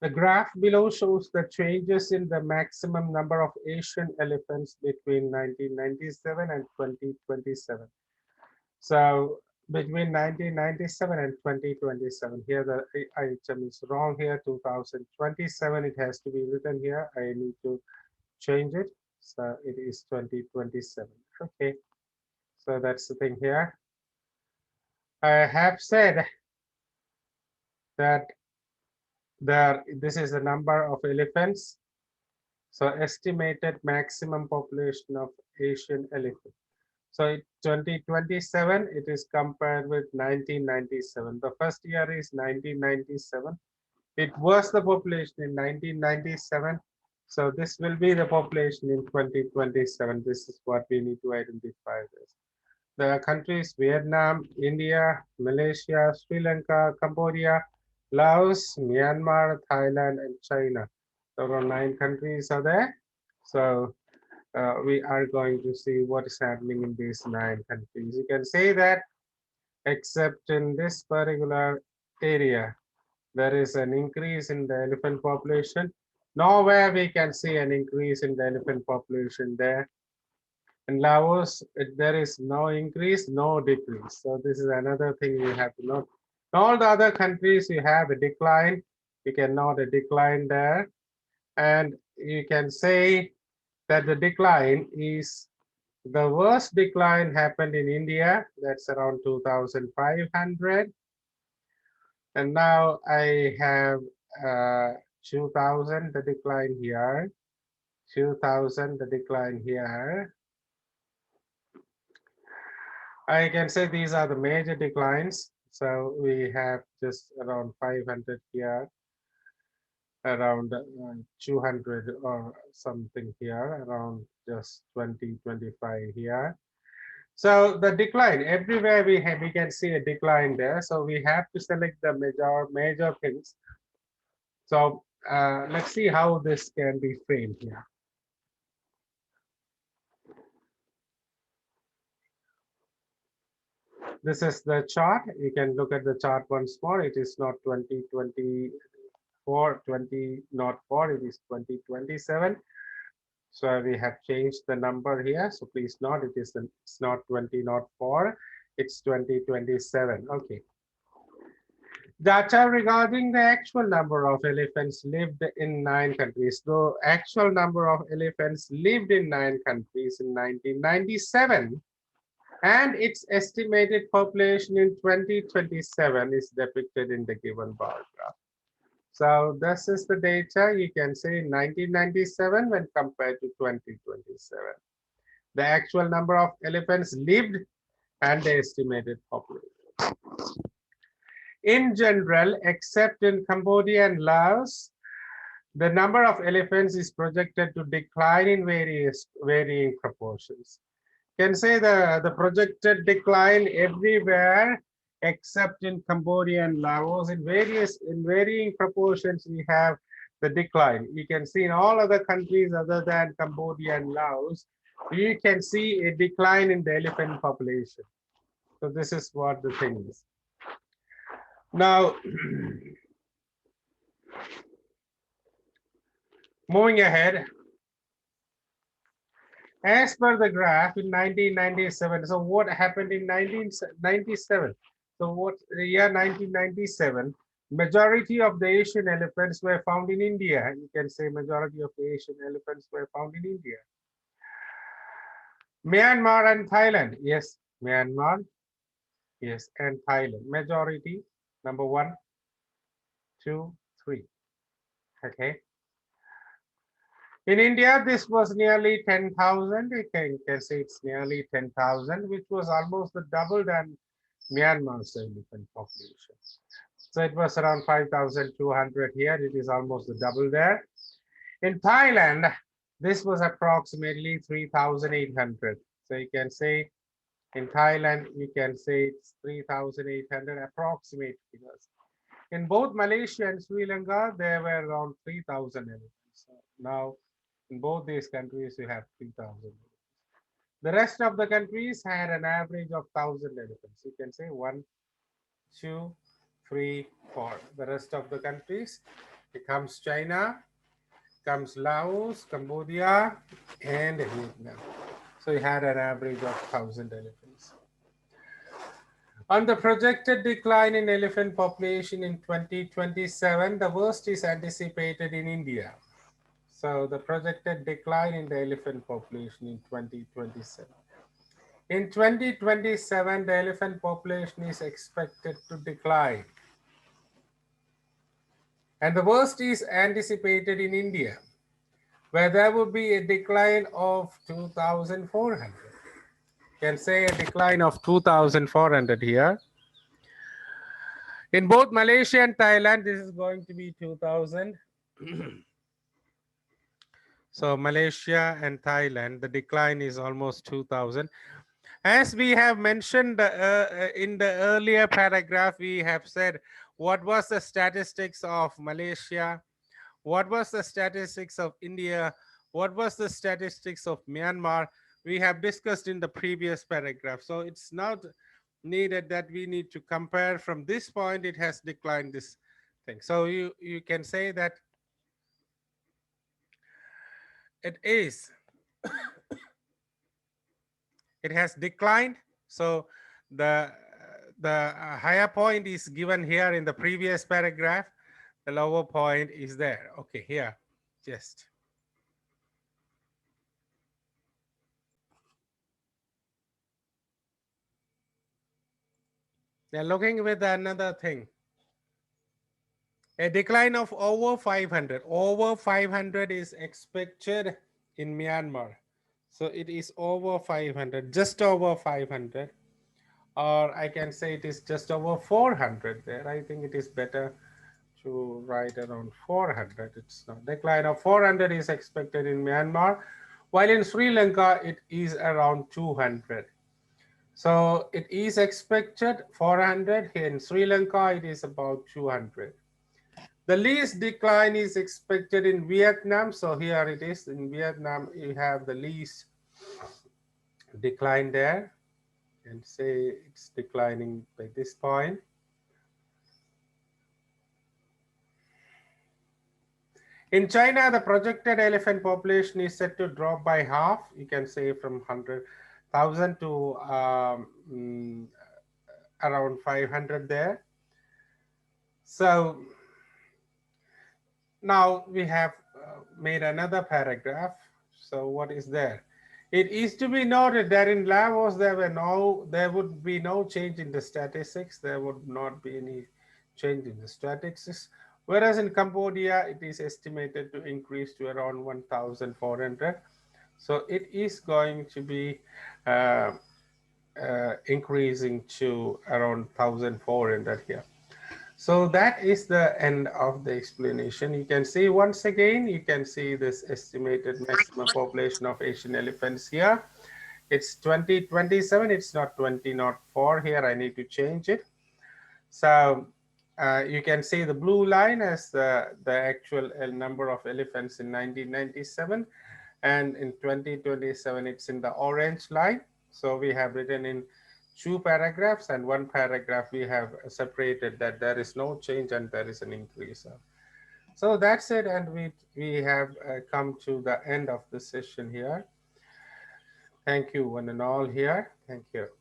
The graph below shows the changes in the maximum number of Asian elephants between 1997 and 2027. So between 1997 and 2027, here the item is wrong here, 2027, it has to be written here. I need to change it. So it is 2027. Okay, so that's the thing here. I have said that this is the number of elephants. So estimated maximum population of Asian elephant. So in 2027, it is compared with 1997. The first year is 1997. It was the population in 1997. So this will be the population in 2027. This is what we need to identify this. The countries Vietnam, India, Malaysia, Sri Lanka, Cambodia, Laos, Myanmar, Thailand, and China. So around 9 countries are there. So we are going to see what is happening in these 9 countries. You can say that except in this particular area, there is an increase in the elephant population. Nowhere we can see an increase in the elephant population there. In Laos, there is no increase, no decrease. So this is another thing you have to note. In all the other countries, you have a decline. You can note a decline there. And you can say that the decline is the worst decline happened in India. That's around 2,500. And now I have 2,000, the decline here. 2,000, the decline here. I can say these are the major declines. So we have just around 500 here, around 200 or something here, around just 20, 25 here. So the decline, everywhere we can see a decline there. So we have to select the major things. So let's see how this can be framed here. This is the chart. You can look at the chart once more. It is not 2024, 20 not 4, it is 2027. So we have changed the number here. So please note it's not 2004, it's 2027. Okay. Data regarding the actual number of elephants lived in 9 countries. The actual number of elephants lived in 9 countries in 1997 and its estimated population in 2027 is depicted in the given bar graph. So this is the data you can say in 1997 when compared to 2027. The actual number of elephants lived and the estimated population. In general, except in Cambodia and Laos, the number of elephants is projected to decline in varying proportions. Can say the projected decline everywhere except in Cambodia and Laos in varying proportions we have the decline. You can see in all other countries other than Cambodia and Laos, you can see a decline in the elephant population. So this is what the thing is. Now, moving ahead, as per the graph in 1997, so what happened in 1997? So what the year 1997, majority of the Asian elephants were found in India. You can say majority of the Asian elephants were found in India. Myanmar and Thailand, yes, Myanmar, yes, and Thailand. Majority, number 1, 2, 3. Okay. In India, this was nearly 10,000. You can say it's nearly 10,000, which was almost the double than Myanmar's elephant population. So it was around 5,200 here. It is almost the double there. In Thailand, this was approximately 3,800. So you can say in Thailand, you can say it's 3,800 approximate figures. In both Malaysia and Sri Lanka, there were around 3,000 elephants. So now, in both these countries, you have 3,000. The rest of the countries had an average of 1,000 elephants. You can say 1, 2, 3, 4. The rest of the countries It comes China, comes Laos, Cambodia, and Vietnam. So we had an average of 1,000 elephants. On the projected decline in elephant population in 2027, the worst is anticipated in India. So the projected decline in the elephant population in 2027. In 2027, the elephant population is expected to decline. And the worst is anticipated in India, where there will be a decline of 2,400. Can say a decline of 2,400 here. In both Malaysia and Thailand, this is going to be 2,000. So Malaysia and Thailand, the decline is almost 2,000. As we have mentioned in the earlier paragraph, we have said what was the statistics of Malaysia, what was the statistics of India, what was the statistics of Myanmar. We have discussed in the previous paragraph. So it's not needed that we need to compare from this point. It has declined this thing. So you can say that it is it has declined. So the higher point is given here in the previous paragraph. The lower point is there. Okay, here, just. They're looking with another thing. A decline of over 500. Over 500 is expected in Myanmar. So it is over 500, just over 500. Or I can say it is just over 400 there. I think it is better to write around 400. It's not. Decline of 400 is expected in Myanmar, while in Sri Lanka it is around 200. So it is expected 400. Here in Sri Lanka it is about 200. The least decline is expected in Vietnam. So here it is. In Vietnam, you have the least decline there, and say it's declining by this point. In China, the projected elephant population is set to drop by half. You can say from 100,000 to around 500 there. So now we have made another paragraph. So what is there? It is to be noted that in Laos there would be no change in the statistics. There would not be any change in the statistics. Whereas in Cambodia, it is estimated to increase to around 1,400. So it is going to be increasing to around 1,400 here. So that is the end of the explanation. You can see once again, you can see this estimated maximum population of Asian elephants here. It's 2027, it's not 2004 here. I need to change it. So you can see the blue line as the actual number of elephants in 1997. And in 2027, it's in the orange line. So we have written in 2 paragraphs, and 1 paragraph we have separated that there is no change and there is an increase. So that's it, and we have come to the end of the session here. Thank you one and all here. Thank you.